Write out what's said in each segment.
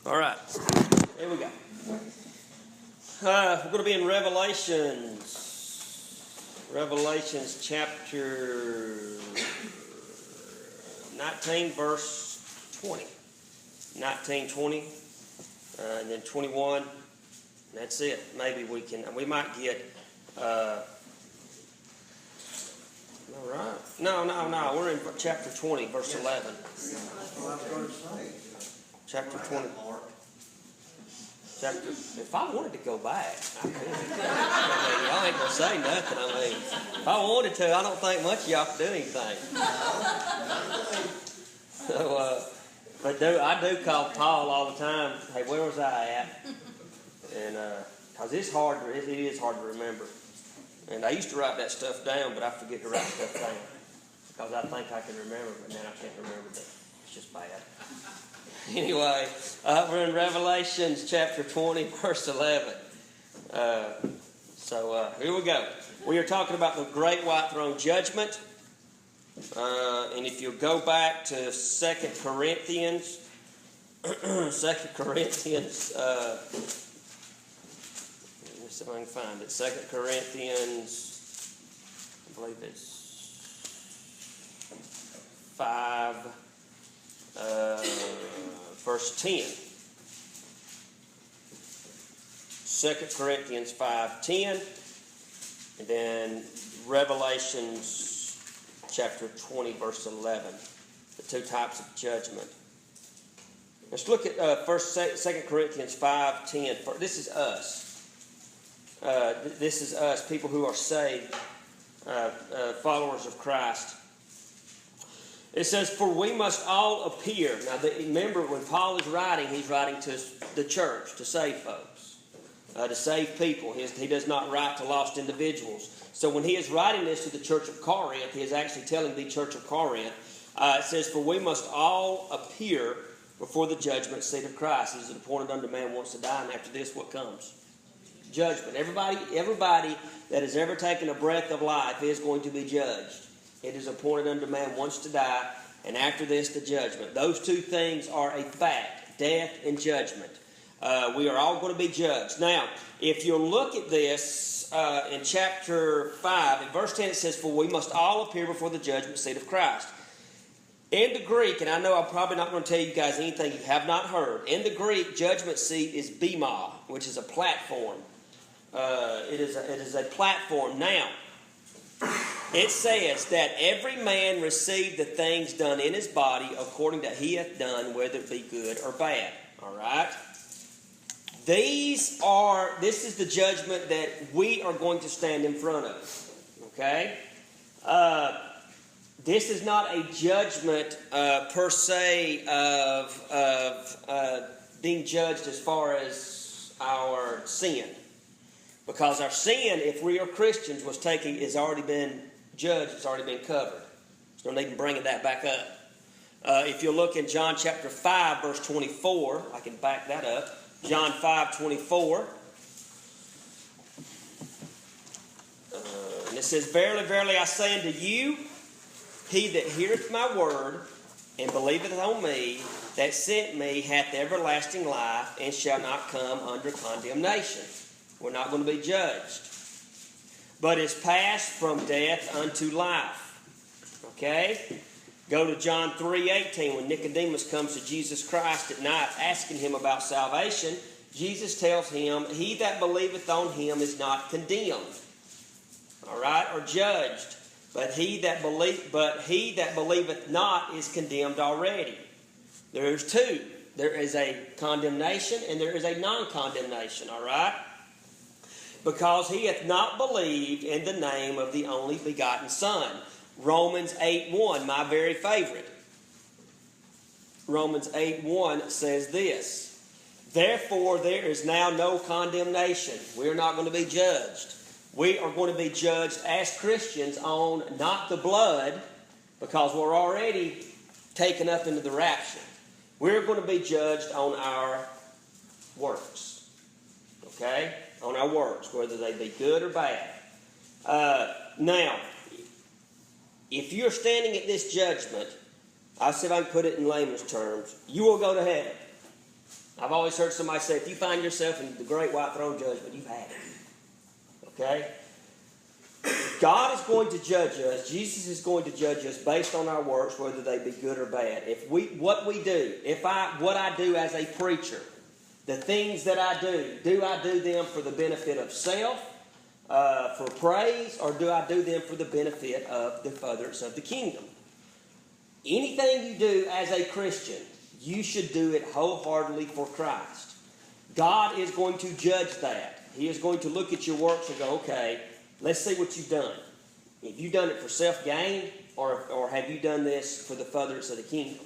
All right, here we go. We're going to be in Revelations chapter 19, verse 20. 19, 20, and then 21. And that's it. Maybe we might get, all right. No. We're in chapter 20, verse 11. Chapter 20. If I wanted to go back, I could. Y'all ain't going to say nothing. If I wanted to, I don't think much of y'all could do anything. So, I do call Paul all the time, hey, where was I at? And, because it is hard to remember. And I used to write that stuff down, but I forget to write stuff down. Because I think I can remember, but then I can't remember that. It's just bad. Anyway, we're in Revelations chapter 20, verse 11. Here we go. We are talking about the great white throne judgment. And if you go back to 2 Corinthians, 2 Corinthians, let me see if I can find it. 2 Corinthians, I believe it's 5, verse 10. 2 Corinthians 5:10, and then Revelations chapter 20, verse 11. The two types of judgment. Let's look at 2 Corinthians 5:10. This is us. This is us, people who are saved, followers of Christ. It says, for we must all appear. Now, remember, when Paul is writing, he's writing to the church, to save folks, to save people. He does not write to lost individuals. So when he is writing this to the church of Corinth, he is actually telling the church of Corinth, it says, for we must all appear before the judgment seat of Christ. It is appointed unto man once to die, and after this, what comes? Judgment. Everybody that has ever taken a breath of life is going to be judged. It is appointed unto man once to die, and after this, the judgment. Those two things are a fact, death and judgment. We are all going to be judged. Now, if you look at this in chapter 5, in verse 10, it says, for we must all appear before the judgment seat of Christ. In the Greek, and I know I'm probably not going to tell you guys anything you have not heard, in the Greek, judgment seat is bema, which is a platform. It is a platform. Now, it says that every man received the things done in his body according to he hath done, whether it be good or bad. All right? This is the judgment that we are going to stand in front of. Okay? This is not a judgment per se of being judged as far as our sin. Because our sin, if we are Christians, is already been judged, it's already been covered. So don't even bring that back up. If you look in John chapter 5, verse 24, I can back that up. John 5:24. And it says, verily, verily, I say unto you, he that heareth my word and believeth on me that sent me hath everlasting life and shall not come under condemnation. We're not going to be judged. But is passed from death unto life. Okay? Go to John 3:18. When Nicodemus comes to Jesus Christ at night asking him about salvation, Jesus tells him, he that believeth on him is not condemned. All right? Or judged. But he that believeth not is condemned already. There's two. There is a condemnation and there is a non-condemnation. All right? Because he hath not believed in the name of the only begotten Son. Romans 8:1, my very favorite. Romans 8:1 says this. Therefore there is now no condemnation. We are not going to be judged. We are going to be judged as Christians on not the blood, because we're already taken up into the rapture. We're going to be judged on our works. Okay? On our works, whether they be good or bad. Now, if you're standing at this judgment, I'll see if I can put it in layman's terms, you will go to heaven. I've always heard somebody say, if you find yourself in the great white throne judgment, you've had it. Okay? God is going to judge us. Jesus is going to judge us based on our works, whether they be good or bad. What I do as a preacher, the things that I do I do them for the benefit of self, for praise, or do I do them for the benefit of the furtherance of the kingdom? Anything you do as a Christian, you should do it wholeheartedly for Christ. God is going to judge that. He is going to look at your works and go, okay, let's see what you've done. Have you done it for self-gain, or have you done this for the furtherance of the kingdom?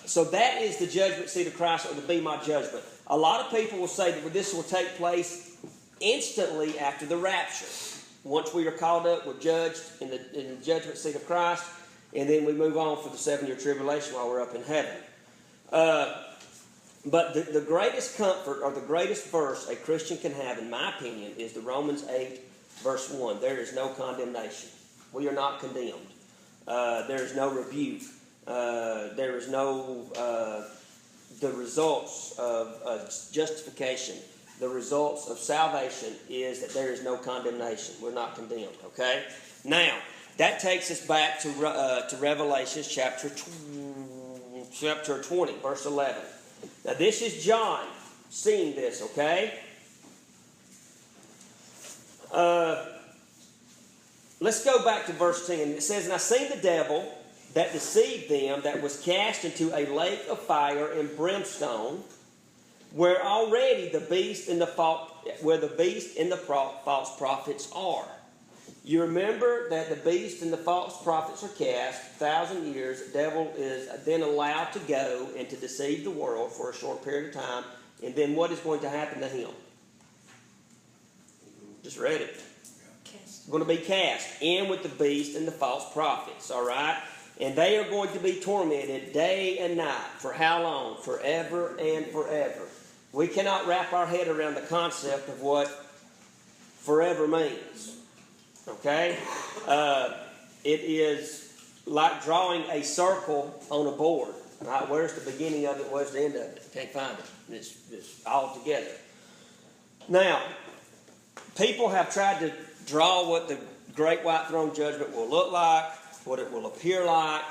So that is the judgment seat of Christ, or to be my judgment. A lot of people will say that this will take place instantly after the rapture. Once we are called up, we're judged in the judgment seat of Christ, and then we move on for the 7-year tribulation while we're up in heaven. But the greatest comfort, or the greatest verse a Christian can have, in my opinion, is the Romans 8, verse 1. There is no condemnation. We are not condemned. There is no rebuke. There is no... the results of justification, the results of salvation is that there is no condemnation. We're not condemned, okay? Now, that takes us back to Revelation chapter 20, verse 11. Now, this is John seeing this, okay? Let's go back to verse 10. It says, "And I seen the devil that deceived them, that was cast into a lake of fire and brimstone, where already the beast and the false prophets are." You remember that the beast and the false prophets are cast 1,000 years. The devil is then allowed to go and to deceive the world for a short period of time. And then what is going to happen to him? Just read it. He's going to be cast in with the beast and the false prophets. All right? And they are going to be tormented day and night. For how long? Forever and forever. We cannot wrap our head around the concept of what forever means. Okay? It is like drawing a circle on a board. Right? Where's the beginning of it? Where's the end of it? You can't find it. It's all together. Now, people have tried to draw what the great white throne judgment will look like, what it will appear like.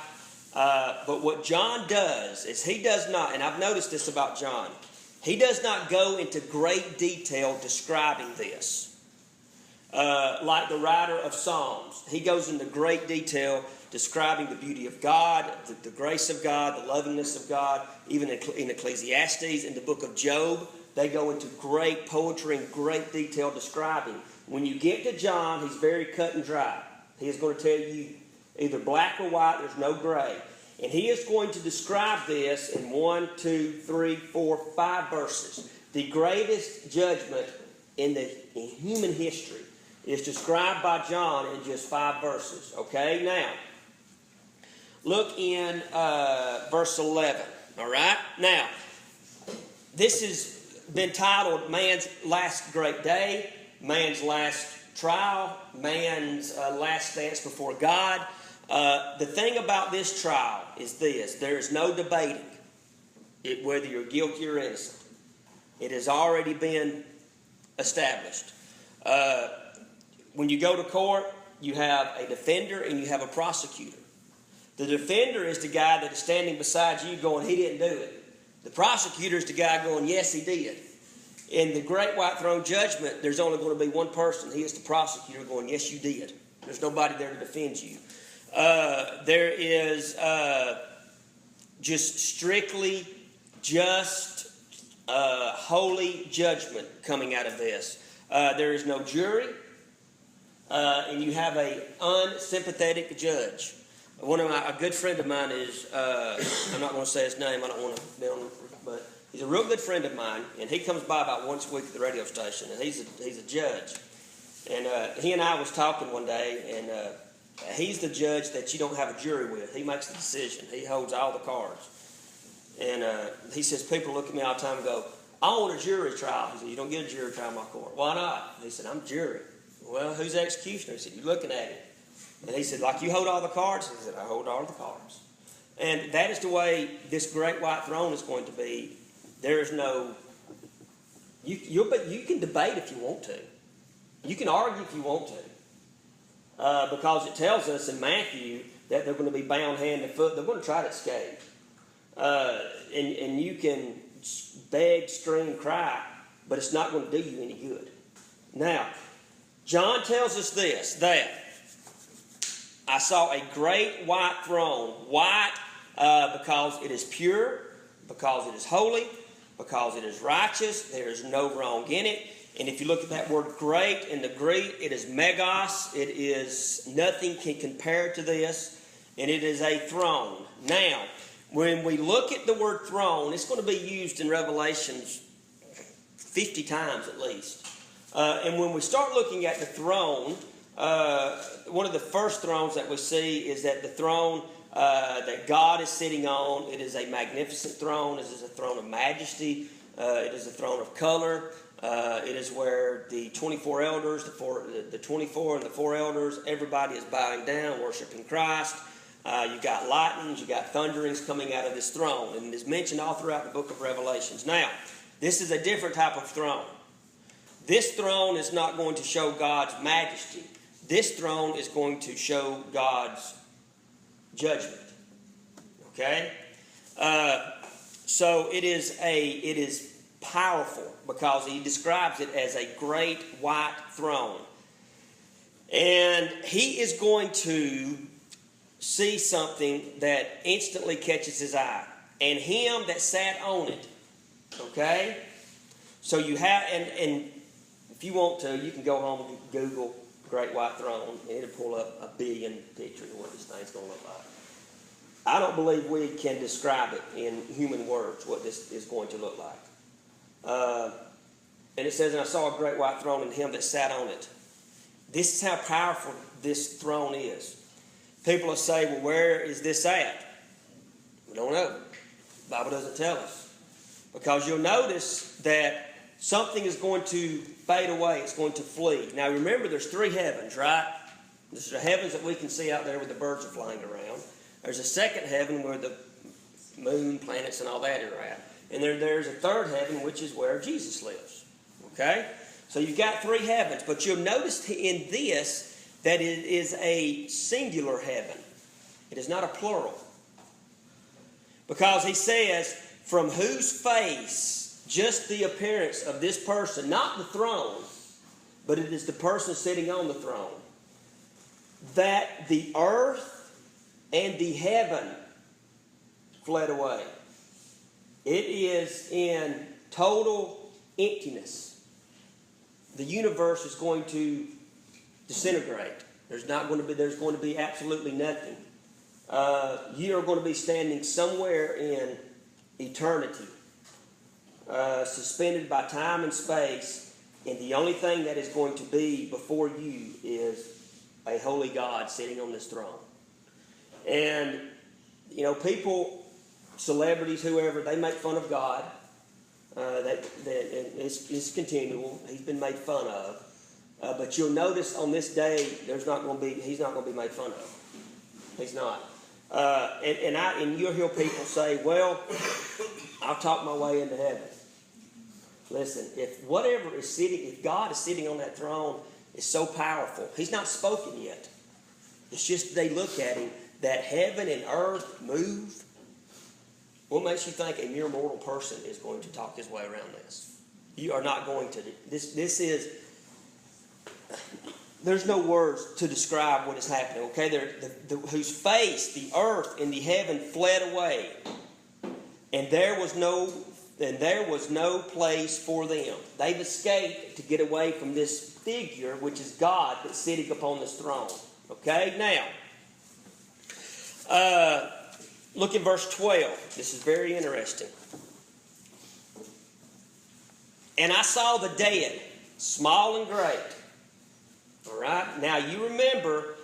But what John does is he does not, and I've noticed this about John, he does not go into great detail describing this. Like the writer of Psalms. He goes into great detail describing the beauty of God, the grace of God, the lovingness of God. Even in Ecclesiastes, in the book of Job, they go into great poetry and great detail describing. When you get to John, he's very cut and dry. He is going to tell you either black or white, there's no gray. And he is going to describe this in 1, 2, 3, 4, 5 verses. The greatest judgment in human history is described by John in just 5 verses. Okay, now, look in verse 11. All right? Now, this has been titled Man's Last Great Day, Man's Last Trial, Man's Last Stance Before God. The thing about this trial is this. There is no debating whether you're guilty or innocent. It has already been established. When you go to court, you have a defender and you have a prosecutor. The defender is the guy that is standing beside you going, he didn't do it. The prosecutor is the guy going, yes, he did. In the great white throne judgment, there's only going to be one person. He is the prosecutor going, yes, you did. There's nobody there to defend you. There is just strictly just holy judgment coming out of this. There is no jury. And you have an unsympathetic judge. A good friend of mine is, I'm not going to say his name, I don't want to be on, but he's a real good friend of mine, and he comes by about once a week at the radio station, and he's a judge. And he and I was talking one day, and he's the judge that you don't have a jury with. He makes the decision. He holds all the cards. And he says, people look at me all the time and go, I want a jury trial. He said, you don't get a jury trial in my court. Why not? He said, I'm jury. Well, who's the executioner? He said, you're looking at it. And he said, like you hold all the cards? He said, I hold all the cards. And that is the way this great white throne is going to be There is no. You can debate if you want to. You can argue if you want to, because it tells us in Matthew that they're going to be bound hand and foot. They're going to try to escape, and you can beg, scream, cry, but it's not going to do you any good. Now, John tells us this, that I saw a great white throne, white because it is pure, because it is holy, because it is righteous, there is no wrong in it. And if you look at that word great in the Greek, it is megas, it is nothing can compare to this, and it is a throne. Now, when we look at the word throne, it's going to be used in Revelations 50 times at least. And when we start looking at the throne, one of the first thrones that we see is that the throne that God is sitting on, it is a magnificent throne. It is a throne of majesty. It is a throne of color. It is where the 24 elders, the 24 and the 4 elders, everybody is bowing down, worshiping Christ. You got lightnings, you got thunderings coming out of this throne. And it is mentioned all throughout the book of Revelations. Now, this is a different type of throne. This throne is not going to show God's majesty. This throne is going to show God's judgment. Okay? So it is powerful because he describes it as a great white throne. And he is going to see something that instantly catches his eye. And him that sat on it. Okay? So you have, and if you want to, you can go home and Google Great White Throne, and it'll pull up a billion pictures of what this thing's going to look like. I don't believe we can describe it in human words, what this is going to look like. And it says, and I saw a great white throne and him that sat on it. This is how powerful this throne is. People will say, well, where is this at? We don't know. The Bible doesn't tell us. Because you'll notice that something is going to fade away. It's going to flee. Now remember, there's 3 heavens, right? There's the heavens that we can see out there where the birds are flying around. There's a second heaven where the moon, planets, and all that are at. And there's a third heaven, which is where Jesus lives. Okay? So you've got 3 heavens. But you'll notice in this that it is a singular heaven. It is not a plural. Because he says, from whose face, just the appearance of this person, not the throne, but it is the person sitting on the throne, that the earth and the heaven fled away. It is in total emptiness. The universe is going to disintegrate. There's going to be absolutely nothing. You are going to be standing somewhere in eternity, suspended by time and space, and the only thing that is going to be before you is a holy God sitting on this throne. And, people, celebrities, whoever, they make fun of God. It's continual. He's been made fun of. But you'll notice on this day, he's not going to be made fun of. He's not. And you'll hear people say, well, I'll talk my way into heaven. Listen, if God is sitting on that throne, is so powerful. He's not spoken yet. It's just they look at him, that heaven and earth move. What makes you think a mere mortal person is going to talk his way around this? You are not going to. This is. There's no words to describe what is happening. Okay, whose face the earth and the heaven fled away, and there was no place for them. They've escaped to get away from this figure, which is God, that's sitting upon this throne. Okay, now look at verse 12. This is very interesting. And I saw the dead, small and great. All right. Now you remember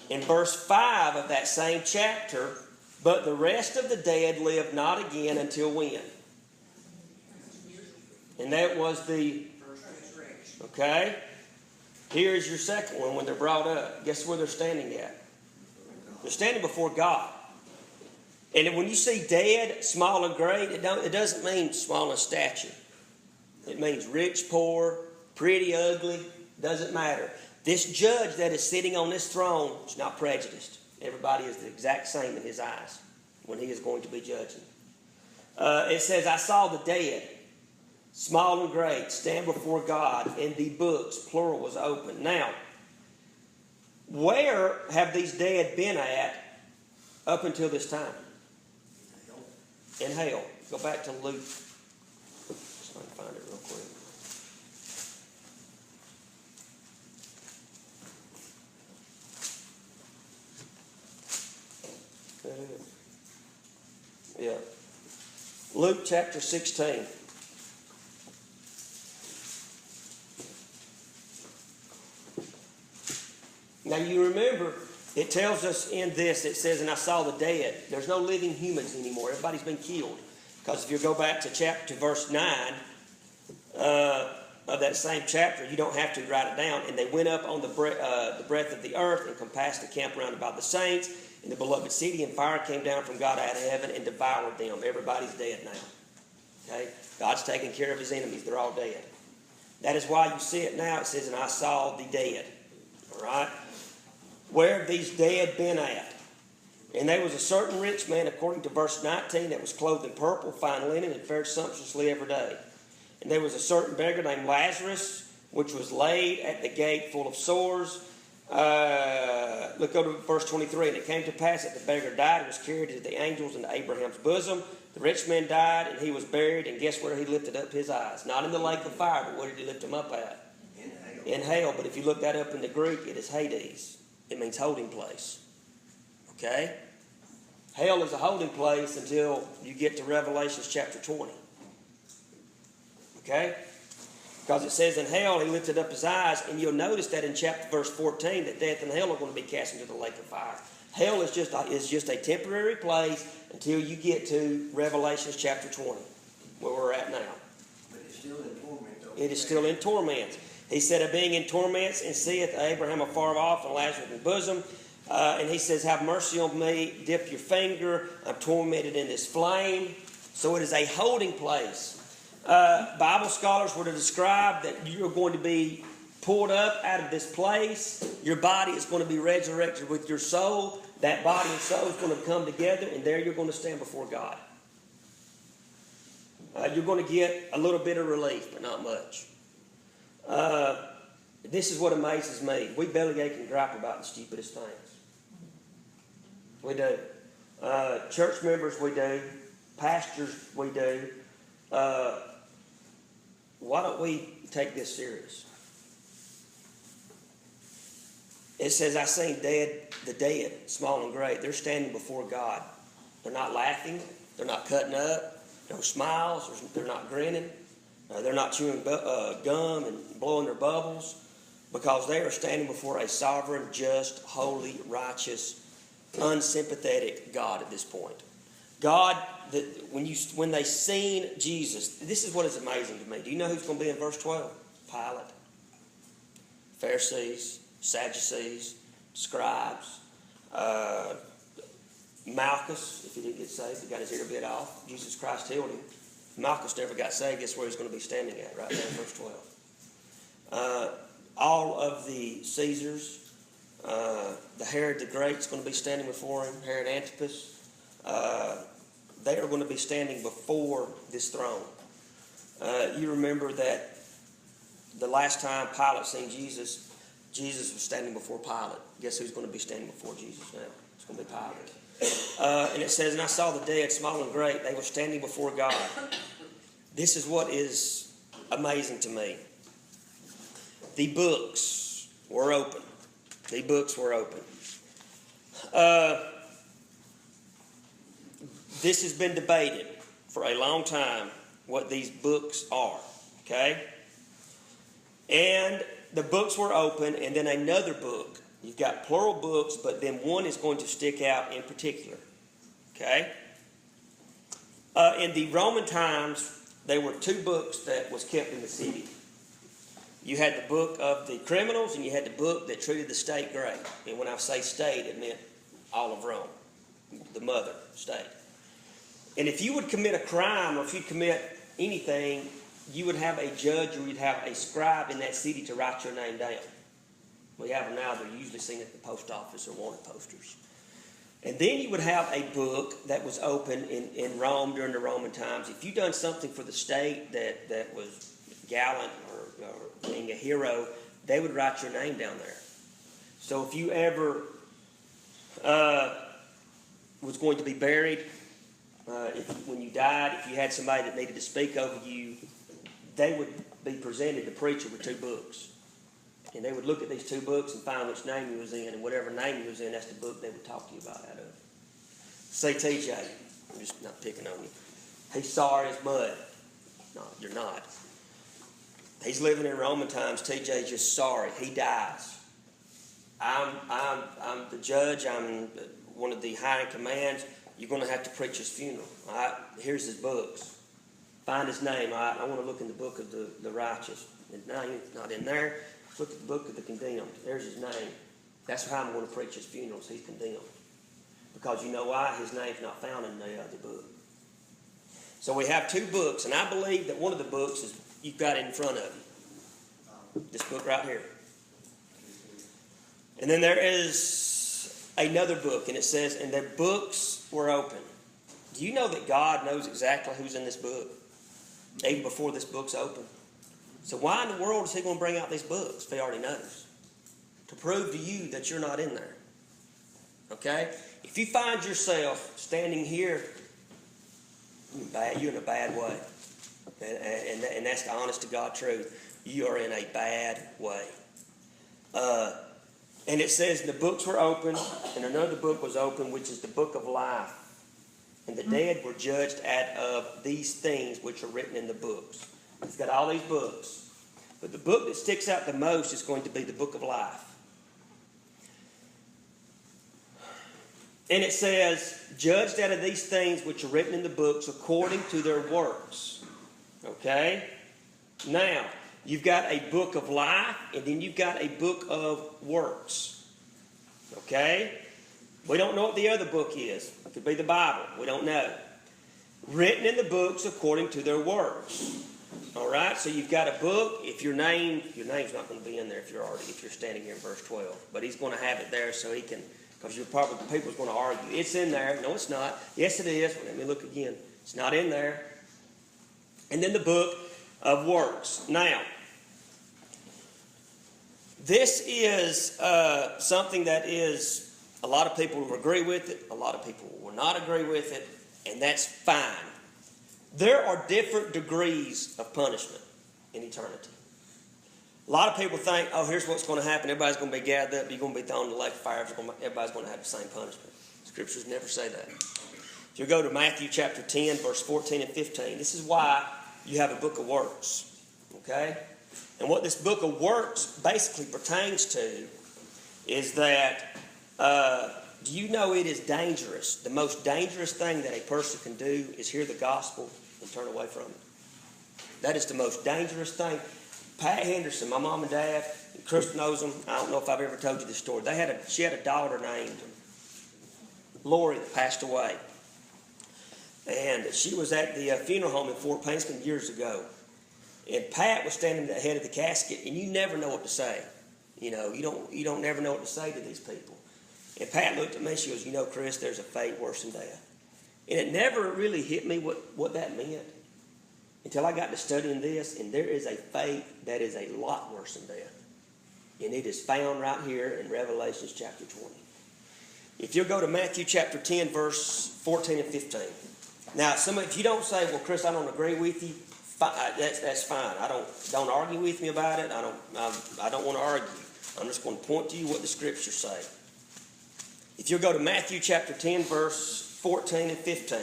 in verse 5 of that same chapter, but the rest of the dead lived not again until when? And that was the. Okay. Here is your second one when they're brought up. Guess where they're standing at? They're standing before God. And when you see dead, small and great, it doesn't mean small in stature. It means rich, poor, pretty, ugly, doesn't matter. This judge that is sitting on this throne is not prejudiced. Everybody is the exact same in his eyes when he is going to be judging. It says, I saw the dead, small and great, stand before God, and the books, plural, was open. Now, where have these dead been at up until this time? In hell. Go back to Luke. So I can find it real quick. Yeah. Luke chapter 16. Now you remember, it tells us in this, it says, and I saw the dead. There's no living humans anymore. Everybody's been killed. Because if you go back to verse 9 of that same chapter, you don't have to write it down. And they went up on the breadth of the earth and compassed the camp round about the saints in the beloved city, and fire came down from God out of heaven and devoured them. Everybody's dead now. Okay? God's taking care of his enemies. They're all dead. That is why you see it now. It says, and I saw the dead. All right? Where have these dead been at? And there was a certain rich man, according to verse 19, that was clothed in purple, fine linen, and fared sumptuously every day. And there was a certain beggar named Lazarus, which was laid at the gate full of sores. Look over to verse 23. And it came to pass that the beggar died and was carried to the angels into Abraham's bosom. The rich man died, and he was buried. And guess where he lifted up his eyes? Not in the lake of fire, but where did he lift him up at? In hell. In hell. But if you look that up in the Greek, it is Hades. It means holding place. Okay? Hell is a holding place until you get to Revelation chapter 20. Okay? Because it says in hell he lifted up his eyes, and you'll notice that in verse 14 that death and hell are going to be cast into the lake of fire. Hell is just a temporary place until you get to Revelation chapter 20, where we're at now. But it's still in torment, though. It is still in torment. He said, of being in torments, and seeth Abraham afar off, and Lazarus in the bosom. And he says, have mercy on me, dip your finger, I'm tormented in this flame. So it is a holding place. Bible scholars were to describe that you're going to be pulled up out of this place. Your body is going to be resurrected with your soul. That body and soul is going to come together, and there you're going to stand before God. You're going to get a little bit of relief, but not much. This is what amazes me. We bellyache and gripe about the stupidest things. We do. Church members, we do. Pastors, we do. Why don't we take this serious? It says, I seen the dead, small and great. They're standing before God. They're not laughing. They're not cutting up. No smiles. They're not grinning. They're not chewing gum and blowing their bubbles, because they are standing before a sovereign, just, holy, righteous, unsympathetic God at this point. God, when they seen Jesus, this is what is amazing to me. Do you know who's going to be in verse 12? Pilate, Pharisees, Sadducees, scribes, Malchus, if he didn't get saved, he got his ear bit off. Jesus Christ healed him. Malchus never got saved. Guess where he's going to be standing at? Right there in verse 12. All of the Caesars, the Herod the Great is going to be standing before him. Herod Antipas. They are going to be standing before this throne. You remember that the last time Pilate seen Jesus, Jesus was standing before Pilate. Guess who's going to be standing before Jesus now? It's going to be Pilate. And it says, and I saw the dead, small and great. They were standing before God. This is what is amazing to me. The books were open. The books were open. This has been debated for a long time, what these books are. Okay? And the books were open, and then another book. You've got plural books, but then one is going to stick out in particular. Okay? In the Roman times, there were two books that was kept in the city. You had the book of the criminals, and you had the book that treated the state great. And when I say state, it meant all of Rome, the mother state. And if you would commit a crime, or if you commit anything, you would have a judge or you'd have a scribe in that city to write your name down. We have them now. They're usually seen at the post office or wanted posters. And then you would have a book that was open in Rome during the Roman times. If you'd done something for the state that was gallant or being a hero, they would write your name down there. So if you ever was going to be buried, when you died, if you had somebody that needed to speak over you, they would be presented the preacher with 2 books. And they would look at these 2 books and find which name he was in, and whatever name he was in, that's the book they would talk to you about out of. Say TJ, I'm just not picking on you. He's sorry as mud. No, you're not. He's living in Roman times. TJ's just sorry. He dies. I'm the judge. I'm one of the high in commands. You're going to have to preach his funeral. All right? Here's his books. Find his name. All right? I want to look in the book of the righteous. His name's not in there. Let's look at the book of the condemned. There's his name. That's how I'm going to preach his funerals. He's condemned. Because you know why? His name's not found in the other book. So we have 2 books, and I believe that one of the books is you've got it in front of you. This book right here. And then there is another book, and it says, and their books were open. Do you know that God knows exactly who's in this book? Even before this book's open. So why in the world is he going to bring out these books if he already knows? To prove to you that you're not in there. Okay? If you find yourself standing here, you're in a bad way. And that's the honest to God truth. You are in a bad way. And it says the books were open, and another book was open, which is the book of life. And the dead were judged out of these things which are written in the books. It's got all these books. But the book that sticks out the most is going to be the book of life. And it says, judged out of these things which are written in the books according to their works. Okay? Now, you've got a book of life, and then you've got a book of works. Okay? We don't know what the other book is. It could be the Bible. We don't know. Written in the books according to their works. All right? So you've got a book. If your name's not going to be in there if you're standing here in verse 12. But he's going to have it there so he can, because people's going to argue. It's in there. No, it's not. Yes, it is. Well, let me look again. It's not in there. And then the book of works. Now, this is something that is, a lot of people will agree with it, a lot of people will not agree with it, and that's fine. There are different degrees of punishment in eternity. A lot of people think, oh, here's what's going to happen. Everybody's going to be gathered up. You're going to be thrown in the lake of fire. Everybody's going to have the same punishment. Scriptures never say that. If you go to Matthew chapter 10, verse 14 and 15, this is why you have a book of works. Okay? And what this book of works basically pertains to is that, do you know it is dangerous? The most dangerous thing that a person can do is hear the gospel and turn away from it. That is the most dangerous thing. Pat Henderson, my mom and dad, and Chris knows them. I don't know if I've ever told you this story. She had a daughter named Lori that passed away. And she was at the funeral home in Fort Pansman years ago. And Pat was standing at the head of the casket, and you never know what to say. You know, you don't never know what to say to these people. And Pat looked at me, she goes, you know, Chris, there's a fate worse than death. And it never really hit me what that meant until I got to studying this, and there is a fate that is a lot worse than death. And it is found right here in Revelation chapter 20. If you'll go to Matthew chapter 10, verse 14 and 15. Now, if you don't say, well, Chris, I don't agree with you, that's fine. Don't argue with me about it. I don't want to argue. I'm just going to point to you what the scriptures say. If you'll go to Matthew chapter 10, verse 14 and 15.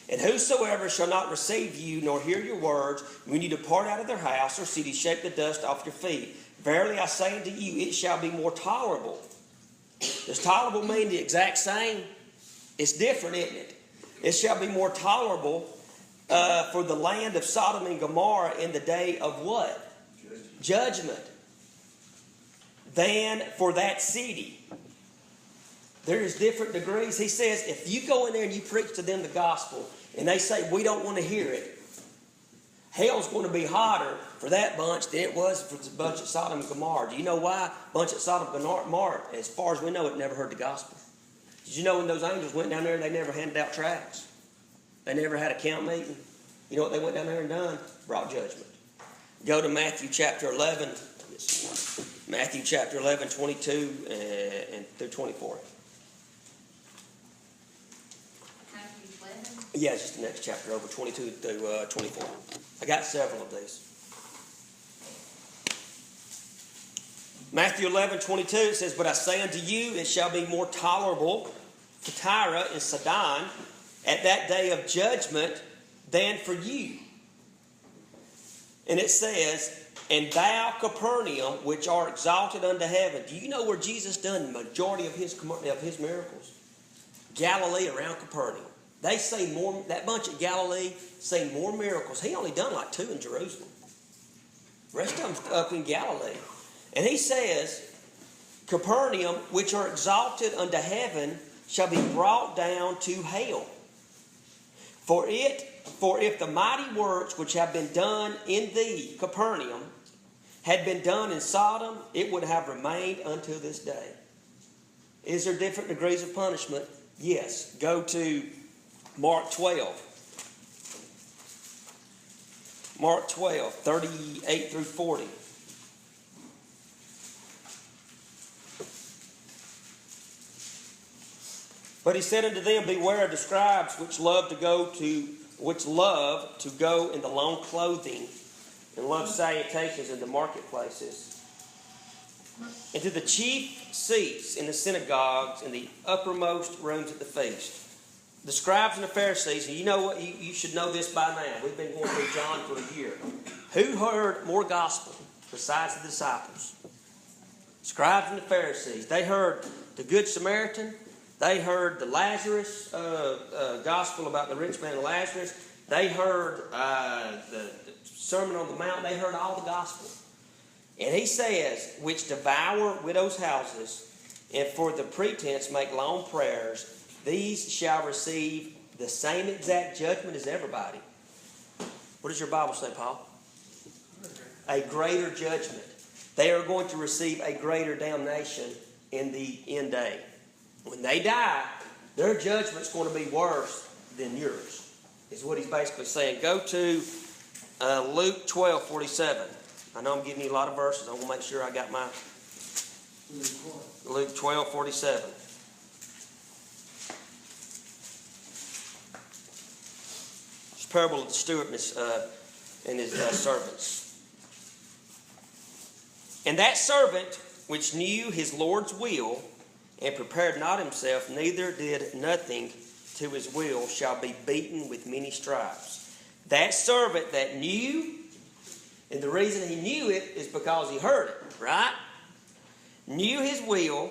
And whosoever shall not receive you nor hear your words, when you depart out of their house or city, shake the dust off your feet. Verily I say unto you, it shall be more tolerable. Does tolerable mean the exact same? It's different, isn't it? It shall be more tolerable for the land of Sodom and Gomorrah in the day of what? Judgment. Than for that city. There is different degrees. He says, if you go in there and you preach to them the gospel, and they say, we don't want to hear it, hell's going to be hotter for that bunch than it was for the bunch at Sodom and Gomorrah. Do you know why? Bunch at Sodom and Gomorrah, as far as we know, it never heard the gospel. Did you know when those angels went down there, they never handed out tracts? They never had a camp meeting. You know what they went down there and done? Brought judgment. Go to Matthew chapter 11. Matthew chapter 11, 22 and through 24. Matthew 11. Yeah, it's just the next chapter over 22 through 24. I got several of these. Matthew 11, 22, it says, but I say unto you, it shall be more tolerable for Tyre and Sidon at that day of judgment than for you. And it says, and thou, Capernaum, which are exalted unto heaven. Do you know where Jesus done the majority of his miracles? Galilee, around Capernaum. They say more, that bunch at Galilee say more miracles. He only done like 2 in Jerusalem. The rest of them's up in Galilee. And he says, Capernaum, which are exalted unto heaven, shall be brought down to hell. For if the mighty works which have been done in thee, Capernaum, had been done in Sodom, it would have remained unto this day. Is there different degrees of punishment? Yes. Go to Mark 12. Mark 12, 38 through 40. But he said unto them, beware of the scribes which love to go in the long clothing and love salutations in the marketplaces, and to the chief seats in the synagogues and the uppermost rooms at the feast. The scribes and the Pharisees, and you know what? You should know this by now. We've been going through John for a year. Who heard more gospel besides the disciples? Scribes and the Pharisees. They heard the Good Samaritan. They heard the Lazarus gospel about the rich man and Lazarus. They heard the Sermon on the Mount. They heard all the gospel. And he says, which devour widows' houses, and for the pretense make long prayers, these shall receive the same exact judgment as everybody. What does your Bible say, Paul? A greater judgment. They are going to receive a greater damnation in the end day. When they die, their judgment's going to be worse than yours, is what he's basically saying. Go to Luke 12, 47. I know I'm giving you a lot of verses. I want to make sure I got my... Luke 12, 47. It's a parable of the steward and his servants. And that servant which knew his Lord's will and prepared not himself, neither did nothing to his will, shall be beaten with many stripes. That servant that knew, and the reason he knew it is because he heard it, right? Knew his will,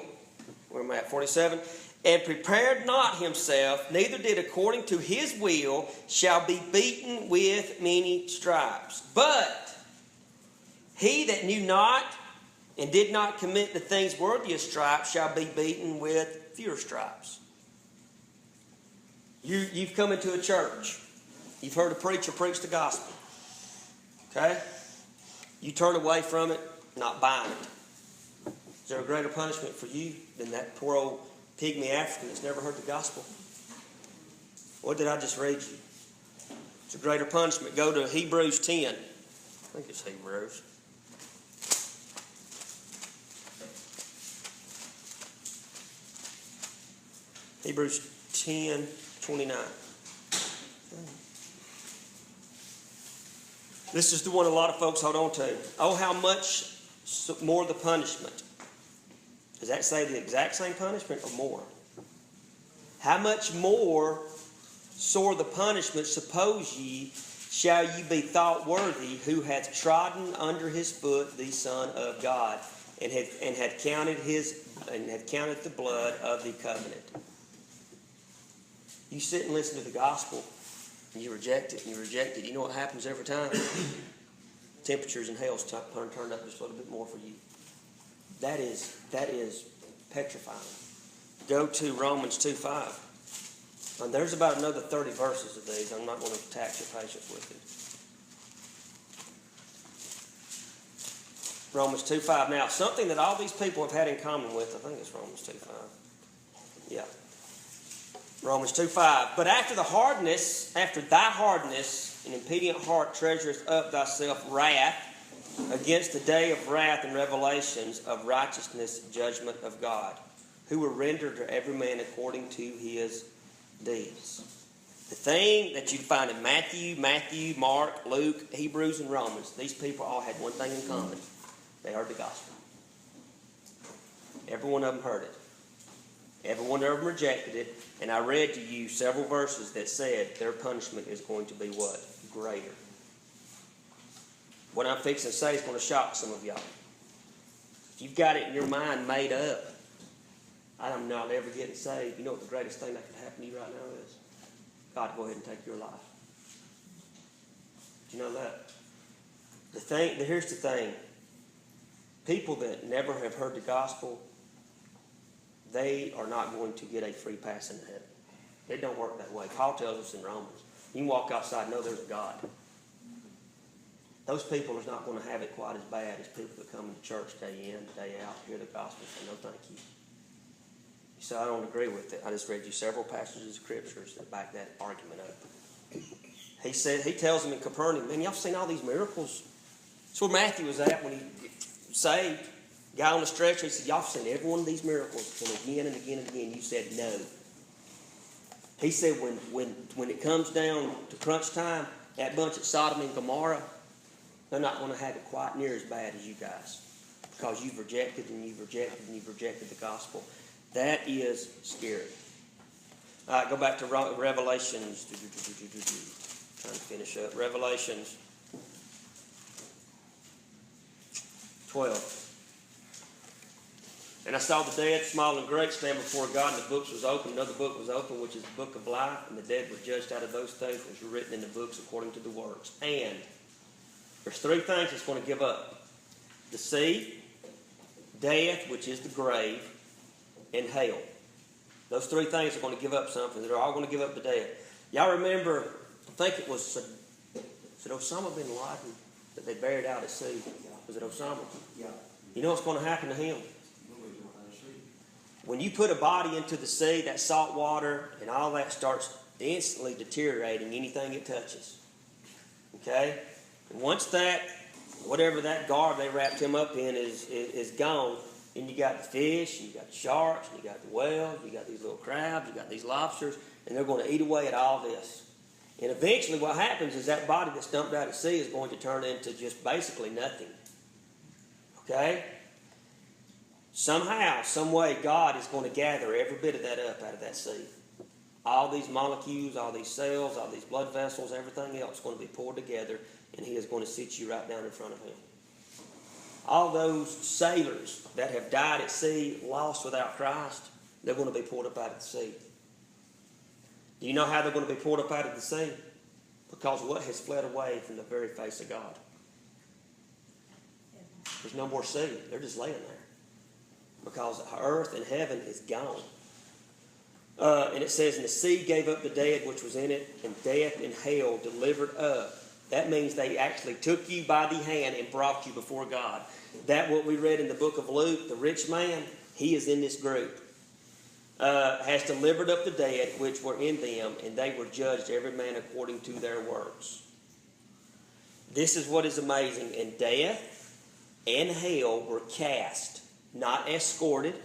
where am I at, 47, and prepared not himself, neither did according to his will, shall be beaten with many stripes. But he that knew not and did not commit the things worthy of stripes shall be beaten with fewer stripes. You've come into a church. You've heard a preacher preach the gospel. Okay? You turn away from it, not buying it. Is there a greater punishment for you than that poor old pygmy African that's never heard the gospel? What did I just read you? It's a greater punishment. Go to Hebrews 10. I think it's Hebrews. Hebrews 10, 29. This is the one a lot of folks hold on to. Oh, how much more the punishment. Does that say the exact same punishment or more? How much more sore the punishment, suppose ye, shall ye be thought worthy, who hath trodden under his foot the Son of God, and had counted the blood of the covenant. You sit and listen to the gospel, and you reject it, and you reject it. You know what happens every time? Temperatures in hell's turned up just a little bit more for you. That is petrifying. go to Romans 2:5. And there's about another 30 verses of these. I'm not going to tax your patience with it. Romans 2:5. Now, something that all these people have had in common with, I think it's Romans 2:5. Yeah. Romans 2:5. But after thy hardness, and impedient heart treasureth up thyself wrath against the day of wrath and revelations of righteousness, judgment of God, who will render to every man according to his deeds. The thing that you find in Matthew, Mark, Luke, Hebrews, and Romans, these people all had one thing in common. They heard the gospel. Every one of them heard it. Every one of them rejected it. And I read to you several verses that said their punishment is going to be what? Greater. What I'm fixing to say is going to shock some of y'all. If you've got it in your mind made up, I'm not ever getting saved, you know what the greatest thing that could happen to you right now is? God, go ahead and take your life. Do you know that? Here's the thing. People that never have heard the gospel, they are not going to get a free pass into heaven. It don't work that way. Paul tells us in Romans, you can walk outside and know there's a God. Those people are not going to have it quite as bad as people that come to church day in, day out, hear the gospel, and say, no thank you. So I don't agree with it. I just read you several passages of scriptures that back that argument up. He tells them in Capernaum, man, y'all seen all these miracles? That's where Matthew was at when he saved. Guy on the stretcher, he said, y'all seen every one of these miracles. And again and again and again, you said no. He said when it comes down to crunch time, that bunch at Sodom and Gomorrah, they're not going to have it quite near as bad as you guys. Because you've rejected and you've rejected and you've rejected the gospel. That is scary. All right, go back to Revelations. Trying to finish up. Revelations 12. And I saw the dead, small and great, stand before God, and the books was open. Another book was open, which is the book of life. And the dead were judged out of those things which were written in the books according to the works. And there's three things it's going to give up. The sea, death, which is the grave, and hell. Those three things are going to give up something. They're all going to give up the dead. Y'all remember, I think it was said Osama bin Laden that they buried out at sea. Was it Osama? Yeah. You know what's going to happen to him? When you put a body into the sea, that salt water and all that starts instantly deteriorating anything it touches. Okay? And once that, whatever that garb they wrapped him up in is gone, and you got the fish, and you got the sharks, and you got the whales, you got these little crabs, you got these lobsters, and they're going to eat away at all this. And eventually what happens is that body that's dumped out at sea is going to turn into just basically nothing. Okay? Somehow, some way, God is going to gather every bit of that up out of that sea. All these molecules, all these cells, all these blood vessels, everything else is going to be poured together, and He is going to sit you right down in front of Him. All those sailors that have died at sea, lost without Christ, they're going to be poured up out of the sea. Do you know how they're going to be poured up out of the sea? Because what has fled away from the very face of God? There's no more sea. They're just laying there. Because earth and heaven is gone. And it says, and the sea gave up the dead which was in it, and death and hell delivered up. That means they actually took you by the hand and brought you before God. That what we read in the book of Luke, the rich man, he is in this group. Has delivered up the dead which were in them, and they were judged every man according to their works. This is what is amazing. And death and hell were cast, not escorted.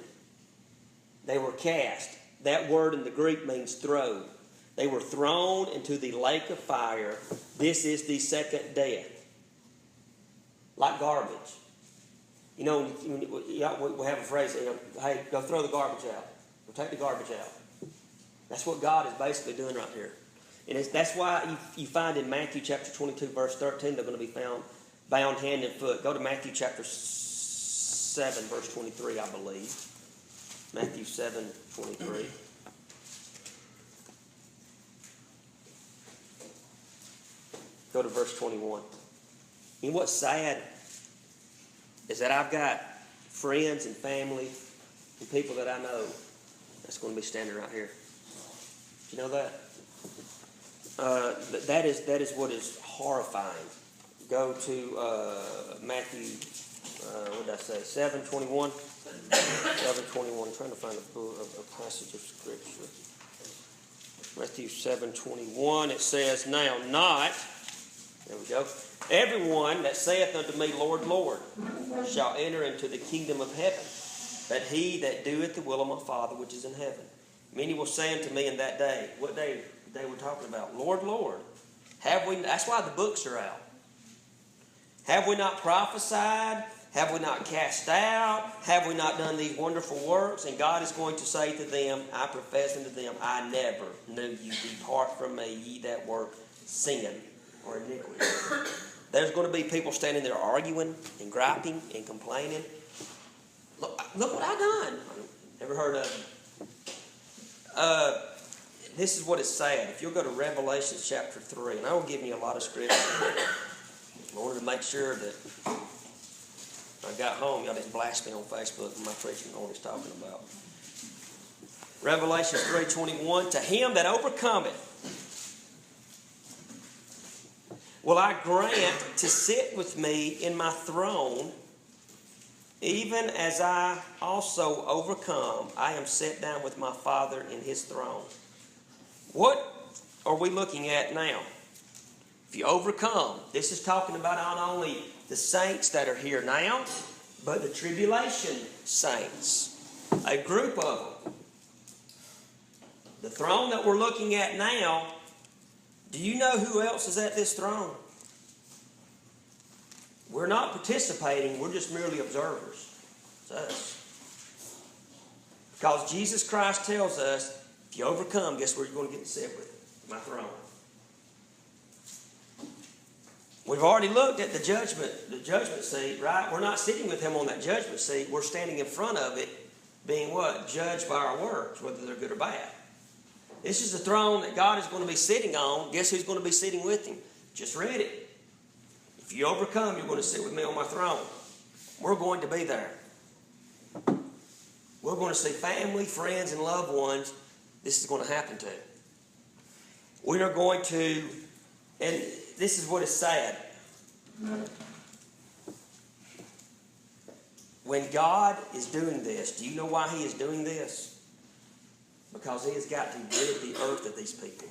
They were cast. That word in the Greek means throw. They were thrown into the lake of fire. This is the second death. Like garbage. You know, we have a phrase, hey, go throw the garbage out. Go take the garbage out. That's what God is basically doing right here. And that's why you find in Matthew chapter 22, verse 13, they're going to be found bound hand and foot. Go to Matthew chapter 7, verse 23, I believe. Matthew 7, 23. Go to verse 21. You know what's sad is that I've got friends and family and people that I know That's going to be standing right here. Do you know that? That is what is horrifying. Go to Matthew, what did I say, 7:21? 7:21. I'm trying to find a passage of Scripture. Matthew 7:21, it says, now not, there we go, everyone that saith unto me, Lord, Lord, shall enter into the kingdom of heaven, but he that doeth the will of my Father which is in heaven. Many will say unto me in that day, what day we're talking about? Lord, Lord, have we, that's why the books are out. Have we not prophesied? Have we not cast out? Have we not done these wonderful works? And God is going to say to them, I profess unto them, I never knew you. Depart from me, ye that work sin or iniquity. There's going to be people standing there arguing and griping and complaining. Look what I done. Never heard of it. This is what it's saying. If you'll go to Revelation chapter 3, and I will give you a lot of scripture. I wanted to make sure that when I got home, y'all didn't blast me on Facebook and my preaching know what he's talking about. Revelation 3:21, to him that overcometh will I grant to sit with me in my throne, even as I also overcome, I am set down with my Father in his throne. What are we looking at now? If you overcome, this is talking about not only the saints that are here now, but the tribulation saints, a group of them. The throne that we're looking at now, do you know who else is at this throne? We're not participating, we're just merely observers. It's us. Because Jesus Christ tells us, if you overcome, guess where you're going to get to sit with? My throne. We've already looked at the judgment seat, right? We're not sitting with him on that judgment seat. We're standing in front of it, being what? Judged by our works, whether they're good or bad. This is the throne that God is going to be sitting on. Guess who's going to be sitting with him? Just read it. If you overcome, you're going to sit with me on my throne. We're going to be there. We're going to see family, friends, and loved ones this is going to happen to. We are going to, and this is what is sad. When God is doing this, do you know why he is doing this? Because he has got to rid the earth of these people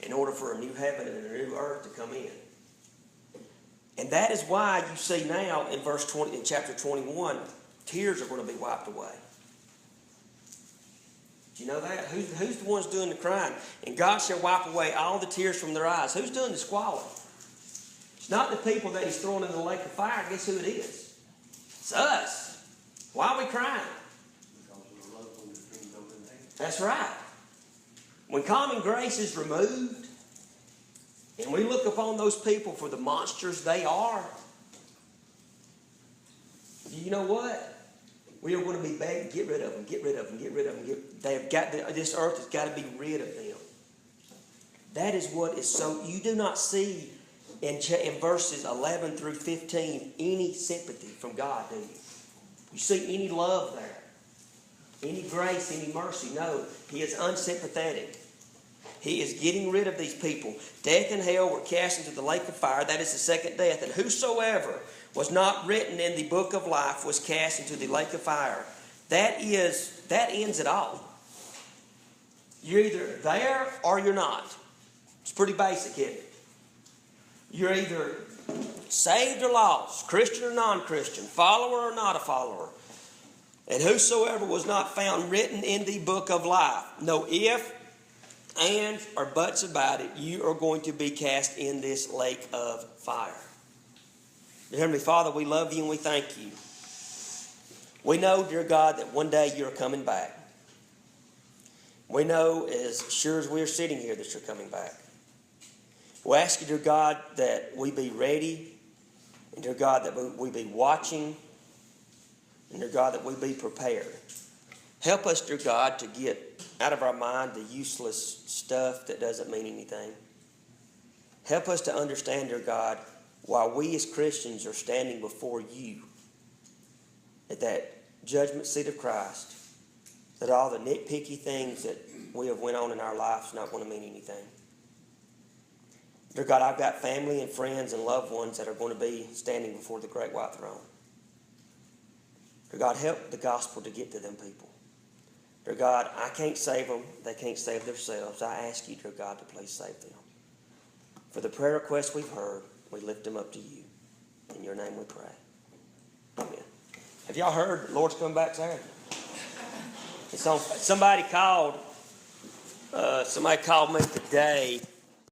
in order for a new heaven and a new earth to come in. And that is why you see now in verse 20, in chapter 21, tears are going to be wiped away. Do you know that? Who's the ones doing the crying? And God shall wipe away all the tears from their eyes. Who's doing the squalling? It's not the people that he's throwing in the lake of fire. Guess who it is? It's us. Why are we crying? That's right. When common grace is removed, and we look upon those people for the monsters they are, do you know what? We are going to be begged, get rid of them, get rid of them, get rid of them. This earth has got to be rid of them. That is what is so, you do not see in verses 11 through 15 any sympathy from God, do you? You see any love there? Any grace, any mercy? No, he is unsympathetic. He is getting rid of these people. Death and hell were cast into the lake of fire. That is the second death. And whosoever was not written in the book of life was cast into the lake of fire. That ends it all. You're either there or you're not. It's pretty basic, isn't it? You're either saved or lost, Christian or non-Christian, follower or not a follower. And whosoever was not found written in the book of life, no if, and, or buts about it, you are going to be cast in this lake of fire. Dear Heavenly Father, we love you and we thank you. We know, dear God, that one day you're coming back. We know as sure as we're sitting here that you're coming back. We ask you, dear God, that we be ready, and dear God, that we be watching, and dear God, that we be prepared. Help us, dear God, to get out of our mind the useless stuff that doesn't mean anything. Help us to understand, dear God, why we as Christians are standing before you at that judgment seat of Christ. that all the nitpicky things that we have went on in our lives not going to mean anything. Dear God, I've got family and friends and loved ones that are going to be standing before the great white throne. Dear God, help the gospel to get to them people. Dear God, I can't save them. They can't save themselves. I ask you, dear God, to please save them. For the prayer requests we've heard, we lift them up to you. In your name we pray. Amen. Have y'all heard the Lord's coming back Saturday? It's on. Somebody called me today